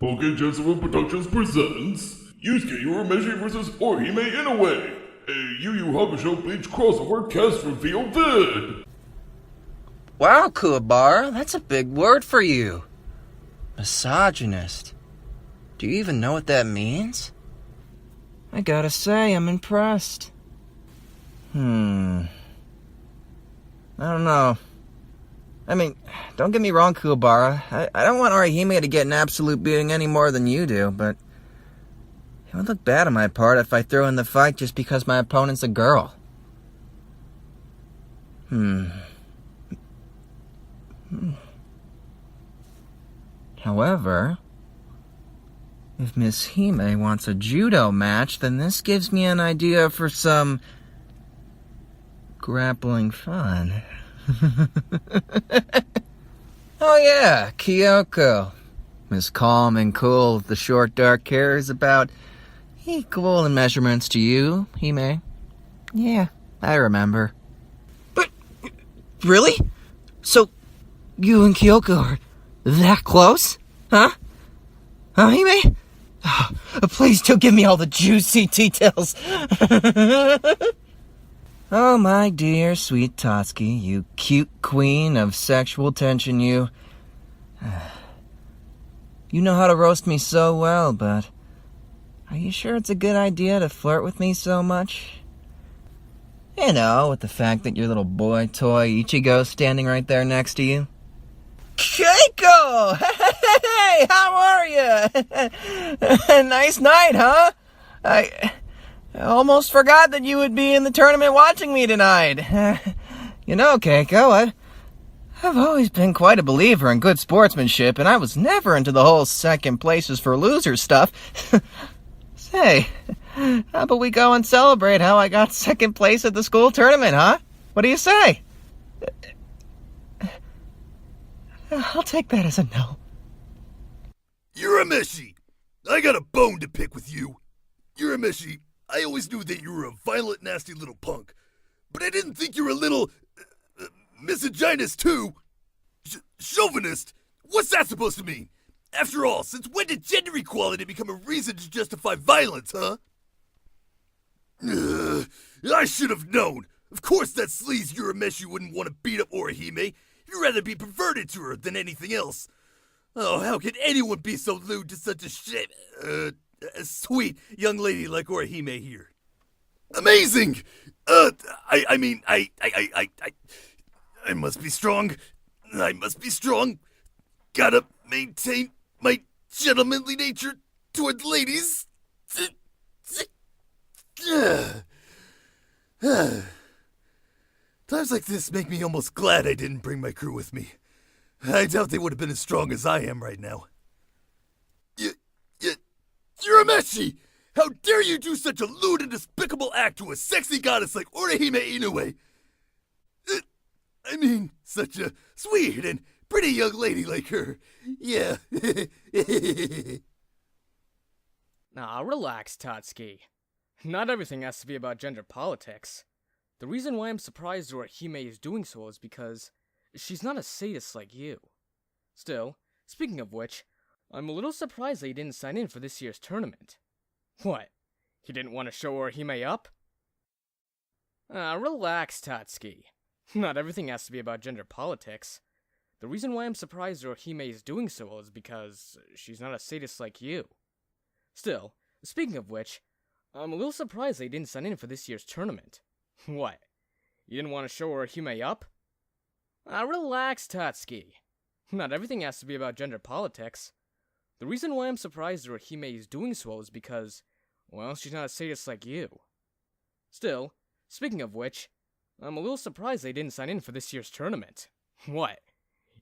Pokejedservo Productions presents Yusuke Urameshi vs. Orihime Inoue, a Yu Yu Hakusho Bleach Crossover Cast Reveal Vid. Wow, Kuwabara, that's a big word for you. Misogynist. Do you even know what that means? I gotta say, I'm impressed. I don't know. I mean, don't get me wrong, Kuwabara. I don't want Orihime to get an absolute beating any more than you do, but it would look bad on my part if I throw in the fight just because my opponent's a girl. However, if Miss Hime wants a judo match, then this gives me an idea for some grappling fun. Oh yeah, Kyoko. Miss Calm and Cool with the short dark hair is about equal in measurements to you, Hime. Yeah, I remember. But, really? So, you and Kyoko are that close? Huh? Huh, Hime? Oh, please don't give me all the juicy details. Oh, my dear sweet Tatsuki, you cute queen of sexual tension, you. You know how to roast me so well, but are you sure it's a good idea to flirt with me so much? You know, with the fact that your little boy toy Ichigo's standing right there next to you. Keiko! Hey, how are you? Nice night, huh? I almost forgot that you would be in the tournament watching me tonight. You know, Keiko, I've always been quite a believer in good sportsmanship, and I was never into the whole second places for losers stuff. Say, how about we go and celebrate how I got second place at the school tournament, huh? What do you say? I'll take that as a no. Urameshi, I got a bone to pick with you. Urameshi, I always knew that you were a violent, nasty little punk, but I didn't think you were a little misogynist too. Chauvinist? What's that supposed to mean? After all, since when did gender equality become a reason to justify violence, huh? I should have known. Of course that sleaze Urameshi wouldn't want to beat up Orihime. He'd rather be perverted to her than anything else. Oh, how could anyone be so lewd to such a sweet young lady like Orihime here? Amazing! I must be strong. I must be strong. Gotta maintain my gentlemanly nature toward ladies. Times like this make me almost glad I didn't bring my crew with me. I doubt they would have been as strong as I am right now. Urameshi! How dare you do such a lewd and despicable act to a sexy goddess like Orihime Inoue? I mean, such a sweet and pretty young lady like her. Yeah. Nah, relax, Tatsuki. Not everything has to be about gender politics. The reason why I'm surprised Orihime is doing so is because she's not a sadist like you. Still, speaking of which, I'm a little surprised that he didn't sign in for this year's tournament. What? He didn't want to show Orihime up? Relax, Tatsuki. Not everything has to be about gender politics. The reason why I'm surprised Orihime is doing so is because she's not a sadist like you. Still, speaking of which, I'm a little surprised that he didn't sign in for this year's tournament. What? You didn't want to show Orihime up? Relax, Tatsuki. Not everything has to be about gender politics. The reason why I'm surprised Orihime is doing so is because, well, she's not a sadist like you. Still, speaking of which, I'm a little surprised they didn't sign in for this year's tournament. What?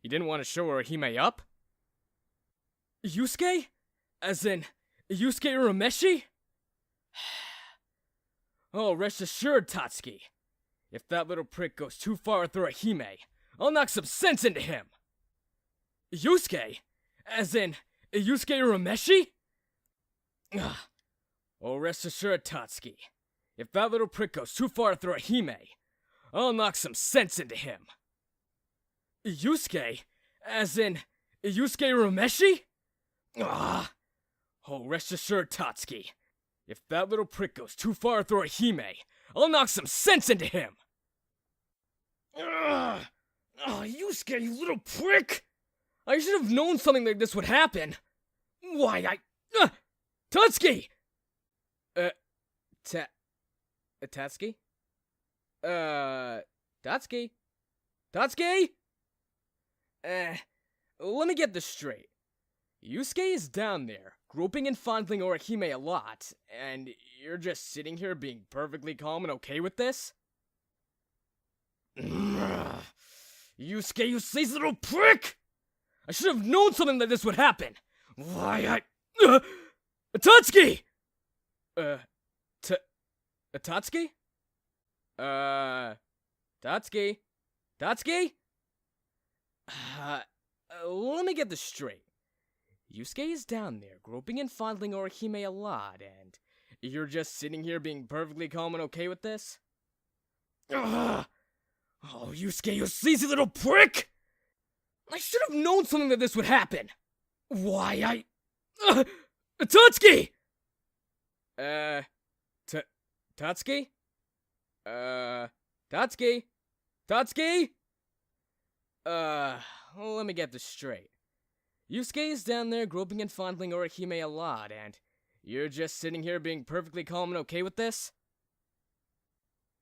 You didn't want to show Orihime up? Yusuke? As in, Yusuke Urameshi? Oh, rest assured, Tatsuki. If that little prick goes too far with Orihime, I'll knock some sense into him. Yusuke? As in, Yusuke Urameshi? Oh, rest assured, Tatsuki. If that little prick goes too far with Orihime, I'll knock some sense into him. Yusuke? As in, Yusuke Urameshi? Ah! Oh, rest assured, Tatsuki. If that little prick goes too far with Orihime, I'll knock some sense into him! Ugh! Oh, Yusuke, you little prick! I should have known something like this would happen! Why, Tatsuki! Tatsuki? Tatsuki? Tatsuki? Let me get this straight. Yusuke is down there, groping and fondling Orihime a lot, and you're just sitting here being perfectly calm and okay with this? Yusuke, you sleazy little prick! I should have known something like this would happen! Why, Tatsuki! Tatsuki? Tatsuki? Tatsuki? Let me get this straight. Yusuke is down there, groping and fondling Orihime a lot, and you're just sitting here being perfectly calm and okay with this? Oh, Yusuke, you sleazy little prick! I should have known something like this would happen! Why, Tatsuki! Tatsuki? Tatsuki? Tatsuki? Let me get this straight. Yusuke is down there groping and fondling Orihime a lot, and you're just sitting here being perfectly calm and okay with this?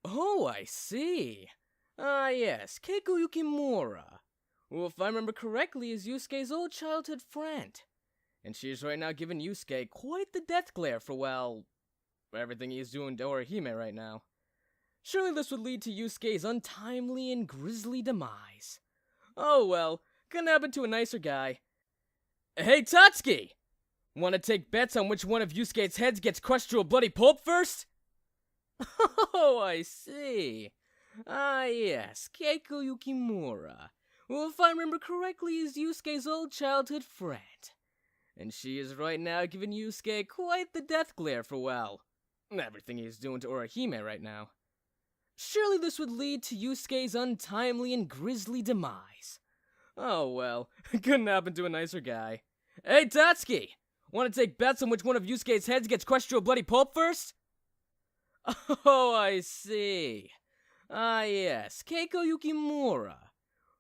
Oh, I see. Yes, Keiko Yukimura, who, if I remember correctly, is Yusuke's old childhood friend. And she's right now giving Yusuke quite the death glare for, well, everything he's doing to Orihime right now. Surely this would lead to Yusuke's untimely and grisly demise. Oh well, couldn't happen to a nicer guy. Hey Tatsuki! Wanna take bets on which one of Yusuke's heads gets crushed to a bloody pulp first? Oh, I see. Yes, Keiko Yukimura, who, if I remember correctly, is Yusuke's old childhood friend. And she is right now giving Yusuke quite the death glare for, well, everything he's doing to Orihime right now. Surely this would lead to Yusuke's untimely and grisly demise. Oh well, couldn't happen to a nicer guy. Hey Tatsuki! Wanna take bets on which one of Yusuke's heads gets crushed to a bloody pulp first? Oh, I see. Yes, Keiko Yukimura,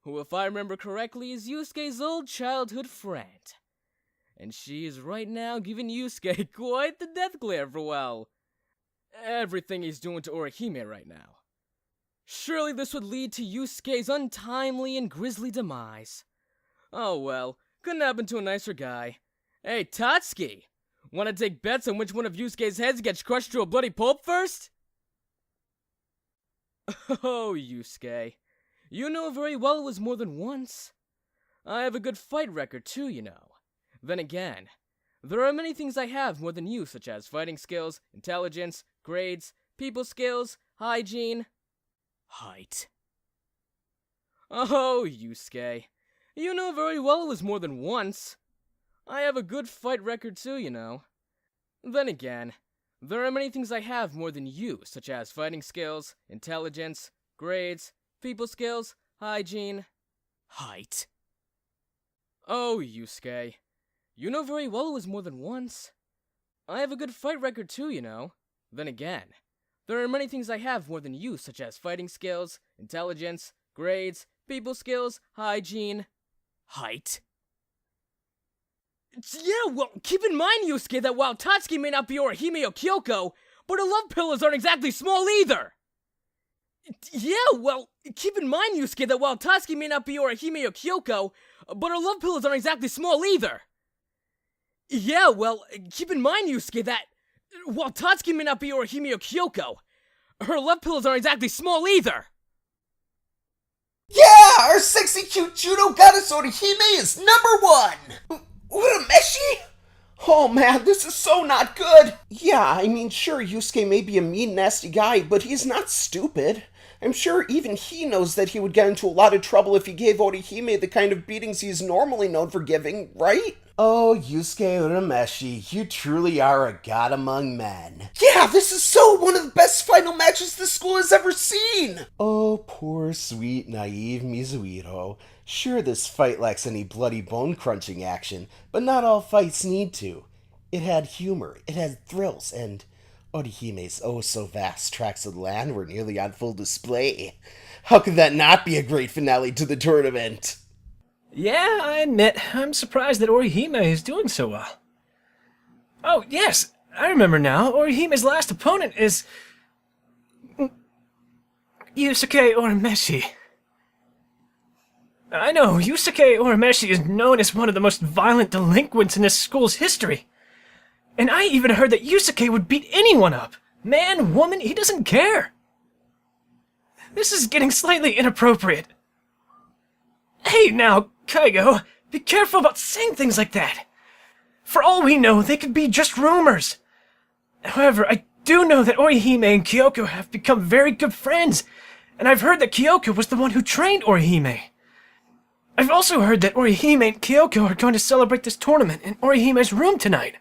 who, if I remember correctly, is Yusuke's old childhood friend. And she is right now giving Yusuke quite the death glare for, well, everything he's doing to Orihime right now. Surely this would lead to Yusuke's untimely and grisly demise. Oh well, couldn't happen to a nicer guy. Hey Tatsuki! Wanna take bets on which one of Yusuke's heads gets crushed to a bloody pulp first? Oh, Yusuke. You know very well it was more than once. I have a good fight record too, you know. Then again, there are many things I have more than you, such as fighting skills, intelligence, grades, people skills, hygiene, height. Oh, Yusuke. You know very well it was more than once. I have a good fight record too, you know. Then again, there are many things I have more than you, such as fighting skills, intelligence, grades, people skills, hygiene, height. Oh, Yusuke. You know very well it was more than once. I have a good fight record too, you know. Then again, there are many things I have more than you, such as fighting skills, intelligence, grades, people skills, hygiene, height. Yeah, well, keep in mind, Yusuke, that while Tatsuki may not be Orihime or Kyoko, but her love pillows aren't exactly small either! Yeah, well, keep in mind, Yusuke, that while Tatsuki may not be Orihime or Kyoko, but her love pillows aren't exactly small either! Yeah, well, keep in mind, Yusuke, that while Tatsuki may not be Orihime or Kyoko, her love pillows aren't exactly small either! Yeah, our sexy cute judo goddess Orihime is #1! Urameshi? Oh man, this is so not good! Yeah, I mean, sure, Yusuke may be a mean, nasty guy, but he's not stupid. I'm sure even he knows that he would get into a lot of trouble if he gave Orihime the kind of beatings he's normally known for giving, right? Oh, Yusuke Urameshi, you truly are a god among men. Yeah, this is so one of the best final matches this school has ever seen! Oh, poor, sweet, naive Mizuhiro. Sure, this fight lacks any bloody bone-crunching action, but not all fights need to. It had humor, it had thrills, and Orihime's oh-so-vast tracts of land were nearly on full display. How could that not be a great finale to the tournament? Yeah, I admit, I'm surprised that Orihime is doing so well. Oh, yes, I remember now. Orihime's last opponent is Yusuke Urameshi. I know, Yusuke Urameshi is known as one of the most violent delinquents in this school's history. And I even heard that Yusuke would beat anyone up. Man, woman, he doesn't care. This is getting slightly inappropriate. Hey now, Kaigo, be careful about saying things like that. For all we know, they could be just rumors. However, I do know that Orihime and Kyoko have become very good friends, and I've heard that Kyoko was the one who trained Orihime. I've also heard that Orihime and Kyoko are going to celebrate this tournament in Orihime's room tonight.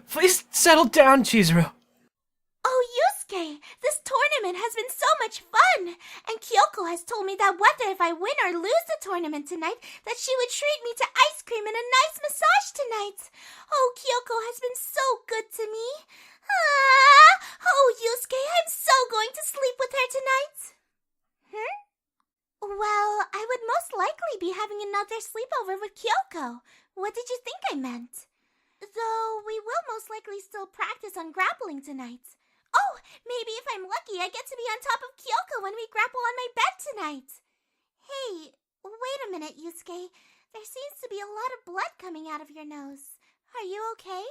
Please settle down, Chizuru. Oh, Yusuke, this tournament has been so much fun! And Kyoko has told me that whether if I win or lose the tournament tonight, that she would treat me to ice cream and a nice massage tonight. Oh, Kyoko has been so good to me. Oh, Yusuke, I'm so going to sleep with her tonight. Well, I would most likely be having another sleepover with Kyoko. What did you think I meant? Though we will most likely still practice on grappling tonight. Oh, maybe if I'm lucky, I get to be on top of Kyoko when we grapple on my bed tonight. Hey, wait a minute, Yusuke. There seems to be a lot of blood coming out of your nose. Are you okay?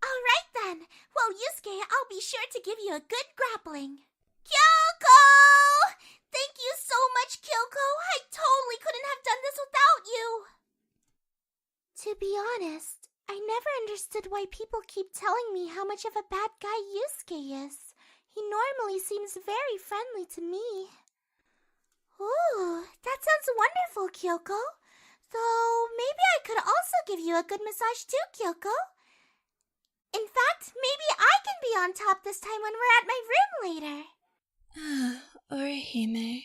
All right then. Well, Yusuke, I'll be sure to give you a good grappling. Kyoko! Thank you so much, Kyoko. I totally couldn't have done this without you. To be honest, I never understood why people keep telling me how much of a bad guy Yusuke is. He normally seems very friendly to me. Ooh, that sounds wonderful, Kyoko. Though, maybe I could also give you a good massage too, Kyoko. In fact, maybe I can be on top this time when we're at my room later. Orihime,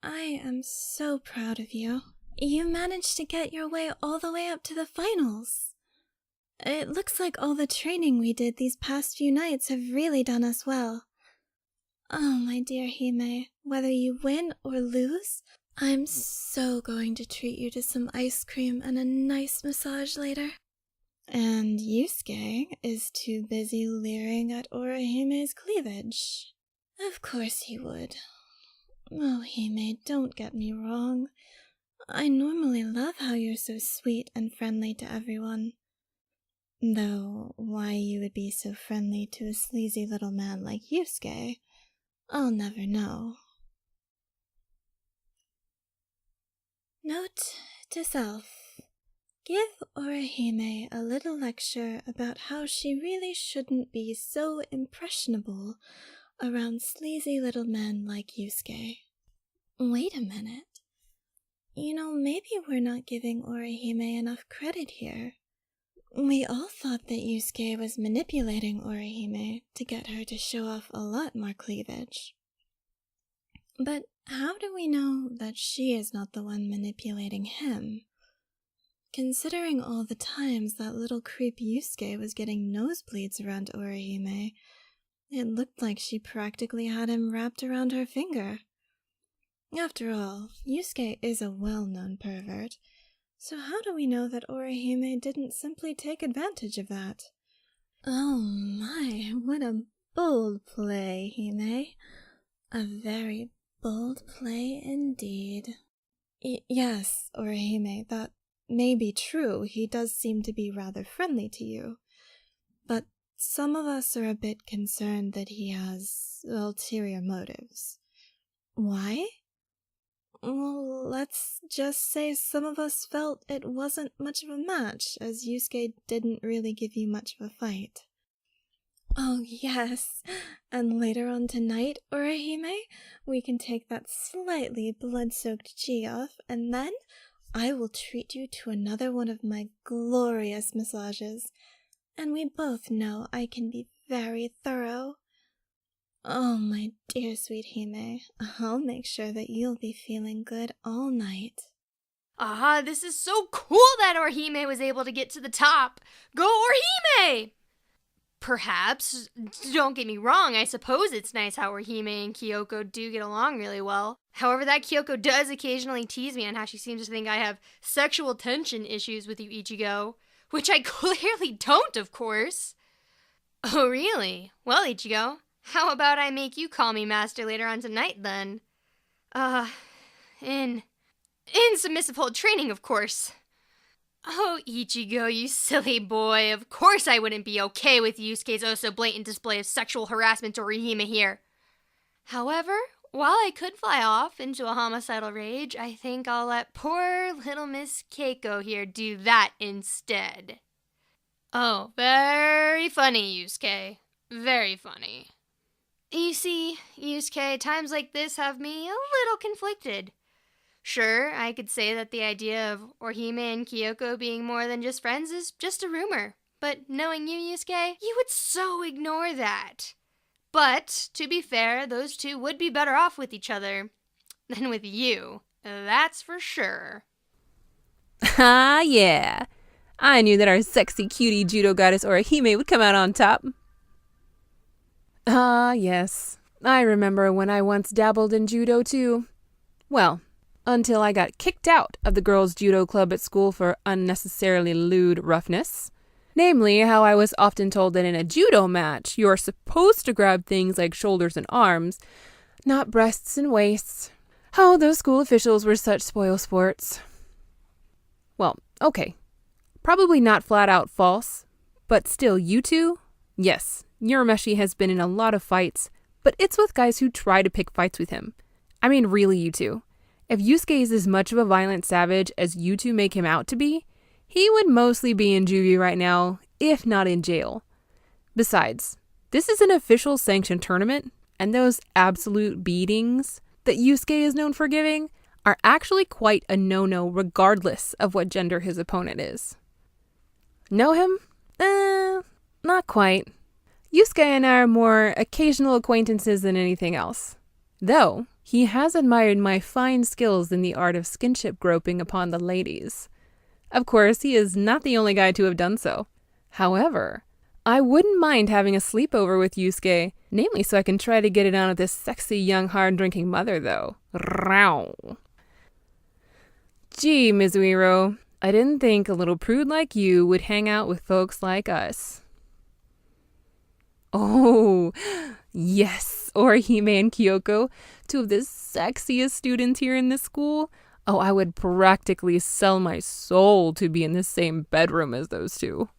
I am so proud of you. You managed to get your way all the way up to the finals. It looks like all the training we did these past few nights have really done us well. Oh, my dear Hime, whether you win or lose, I'm so going to treat you to some ice cream and a nice massage later. And Yusuke is too busy leering at Orihime's cleavage. Of course he would. Oh, Hime, don't get me wrong. I normally love how you're so sweet and friendly to everyone. Though, why you would be so friendly to a sleazy little man like Yusuke, I'll never know. Note to self. Give Orihime a little lecture about how she really shouldn't be so impressionable around sleazy little men like Yusuke. Wait a minute. You know, maybe we're not giving Orihime enough credit here. We all thought that Yusuke was manipulating Orihime to get her to show off a lot more cleavage. But how do we know that she is not the one manipulating him? Considering all the times that little creep Yusuke was getting nosebleeds around Orihime, it looked like she practically had him wrapped around her finger. After all, Yusuke is a well-known pervert, so how do we know that Orihime didn't simply take advantage of that? Oh my, what a bold play, Hime. A very bold play indeed. Yes, Orihime, that may be true. He does seem to be rather friendly to you. But some of us are a bit concerned that he has ulterior motives. Why? Well, let's just say some of us felt it wasn't much of a match, as Yusuke didn't really give you much of a fight. Oh, yes, and later on tonight, Orihime, we can take that slightly blood-soaked chi off, and then I will treat you to another one of my glorious massages, and we both know I can be very thorough. Oh, my dear sweet Hime, I'll make sure that you'll be feeling good all night. Ah, this is so cool that Orihime was able to get to the top. Go Orihime! Perhaps. Don't get me wrong, I suppose it's nice how Orihime and Kyoko do get along really well. However, that Kyoko does occasionally tease me on how she seems to think I have sexual tension issues with you, Ichigo. Which I clearly don't, of course. Oh, really? Well, Ichigo, how about I make you call me master later on tonight, then? In submissive hold training, of course. Oh, Ichigo, you silly boy. Of course I wouldn't be okay with Yusuke's oh so blatant display of sexual harassment to Orihime here. However, while I could fly off into a homicidal rage, I think I'll let poor little Miss Keiko here do that instead. Oh, very funny, Yusuke. Very funny. You see, Yusuke, times like this have me a little conflicted. Sure, I could say that the idea of Orihime and Kyoko being more than just friends is just a rumor. But knowing you, Yusuke, you would so ignore that. But, to be fair, those two would be better off with each other than with you. That's for sure. Ah, yeah. I knew that our sexy cutie judo goddess Orihime would come out on top. Ah, yes. I remember when I once dabbled in judo, too. Well, until I got kicked out of the girls' judo club at school for unnecessarily lewd roughness. Namely, how I was often told that in a judo match, you are supposed to grab things like shoulders and arms, not breasts and waists. How those school officials were such spoil sports. Well, okay. Probably not flat out false, but still you two? Yes, Urameshi has been in a lot of fights, but it's with guys who try to pick fights with him. I mean, really, you two. If Yusuke is as much of a violent savage as you two make him out to be, he would mostly be in juvie right now, if not in jail. Besides, this is an official sanctioned tournament, and those absolute beatings that Yusuke is known for giving are actually quite a no-no regardless of what gender his opponent is. Know him? Not quite. Yusuke and I are more occasional acquaintances than anything else. Though, he has admired my fine skills in the art of skinship groping upon the ladies. Of course, he is not the only guy to have done so. However, I wouldn't mind having a sleepover with Yusuke, namely so I can try to get it on with this sexy young hard-drinking mother, though. Row. Gee, Mizuhiro, I didn't think a little prude like you would hang out with folks like us. Oh, yes, Orihime and Kyoko, two of the sexiest students here in this school. Oh, I would practically sell my soul to be in the same bedroom as those two.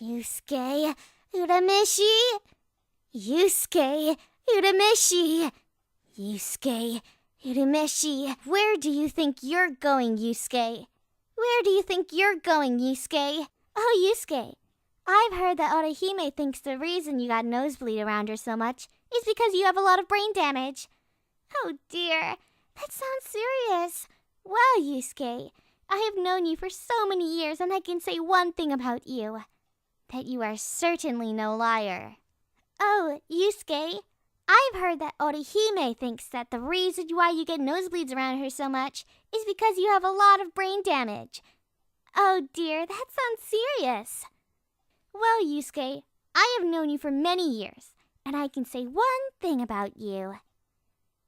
Yusuke Urameshi! Yusuke Urameshi! Yusuke Urameshi! Where do you think you're going, Yusuke? Where do you think you're going, Yusuke? Oh, Yusuke, I've heard that Orihime thinks the reason you got nosebleed around her so much is because you have a lot of brain damage. Oh dear, that sounds serious. Well, Yusuke, I have known you for so many years, and I can say one thing about you. That you are certainly no liar. Oh, Yusuke, I've heard that Orihime thinks that the reason why you get nosebleeds around her so much is because you have a lot of brain damage. Oh dear, that sounds serious. Well, Yusuke, I have known you for many years, and I can say one thing about you.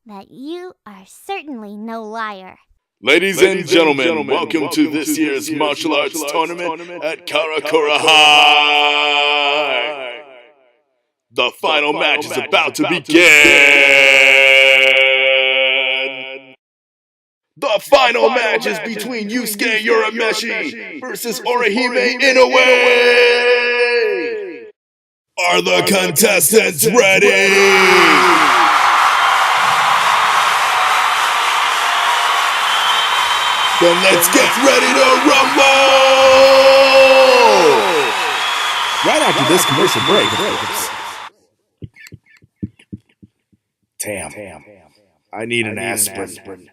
That you are certainly no liar. Ladies and gentlemen, welcome to this year's martial arts tournament at Karakura High. The final match is about to begin. The final match is between Yusuke Urameshi versus Orihime Inoue. Are the contestants ready? Then let's get ready to rumble! Right after this commercial break. Damn. I need an aspirin.